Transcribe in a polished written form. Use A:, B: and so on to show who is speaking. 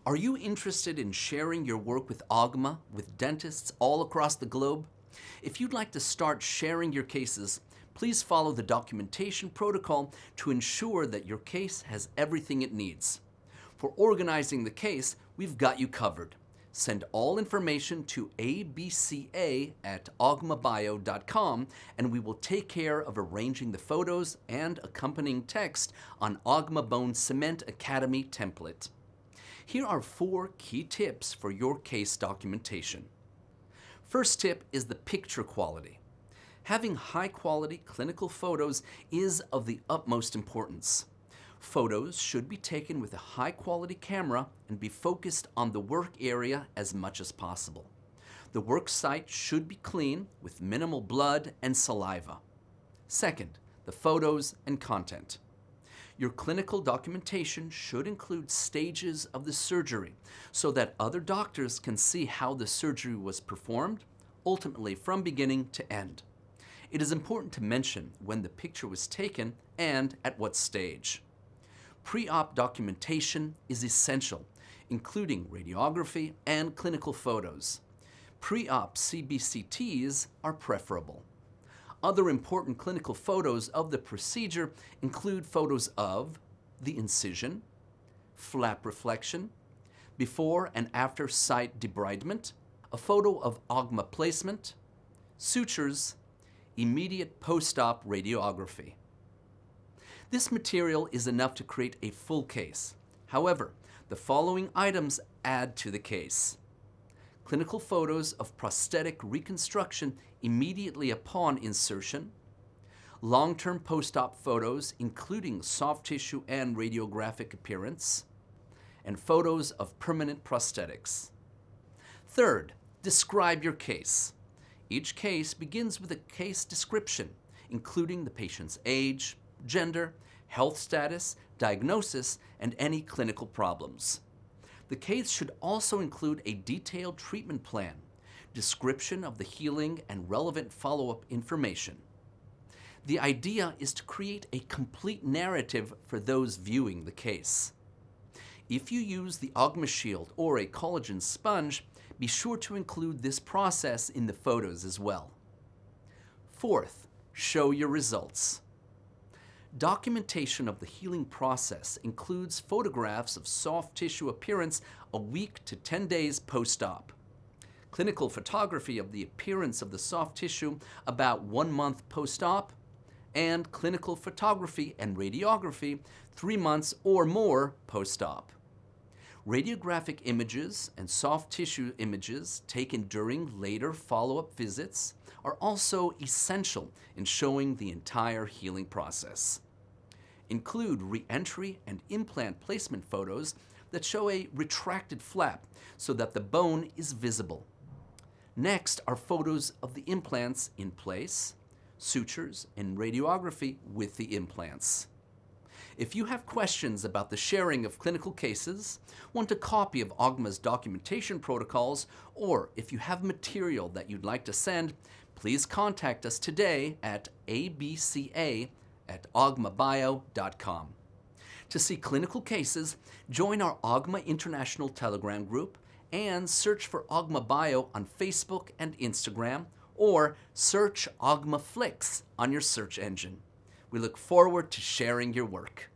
A: Are you interested in sharing your work with Augma with dentists all across the globe? If you'd like to start sharing your cases, please follow the documentation protocol to ensure that your case has everything it needs. For organizing the case, we've got you covered. Send all information to abca@augmabio.com and we will take care of arranging the photos and accompanying text on Augma Bone Cement Academy template. Here are 4 key tips for your case documentation. First tip is the picture quality. Having high-quality clinical photos is of the utmost importance. Photos should be taken with a high-quality camera and be focused on the work area as much as possible. The work site should be clean with minimal blood and saliva. Second, the photos and content. Your clinical documentation should include stages of the surgery so that other doctors can see how the surgery was performed, ultimately from beginning to end. It is important to mention when the picture was taken and at what stage. Pre-op documentation is essential, including radiography and clinical photos. Pre-op CBCTs are preferable. Other important clinical photos of the procedure include photos of the incision, flap reflection, before and after site debridement, a photo of Augma placement, sutures, immediate post-op radiography. This material is enough to create a full case. However, the following items add to the case. Clinical photos of prosthetic reconstruction immediately upon insertion, long-term post-op photos including soft tissue and radiographic appearance, and photos of permanent prosthetics. Third, describe your case. Each case begins with a case description, including the patient's age, gender, health status, diagnosis, and any clinical problems. The case should also include a detailed treatment plan, description of the healing, and relevant follow-up information. The idea is to create a complete narrative for those viewing the case. If you use the Augma Shield or a collagen sponge, be sure to include this process in the photos as well. Fourth, show your results. Documentation of the healing process includes photographs of soft tissue appearance a week to 10 days post-op. Clinical photography of the appearance of the soft tissue about 1 month post-op, and clinical photography and radiography 3 months or more post-op. Radiographic images and soft tissue images taken during later follow-up visits are also essential in showing the entire healing process. Include re-entry and implant placement photos that show a retracted flap so that the bone is visible. Next are photos of the implants in place, sutures, and radiography with the implants. If you have questions about the sharing of clinical cases, want a copy of Augma's documentation protocols, or if you have material that you'd like to send, please contact us today at abca@augmabio.com. To see clinical cases, join our Augma International Telegram group and search for Augma Bio on Facebook and Instagram, or search Augma Flix on your search engine. We look forward to sharing your work.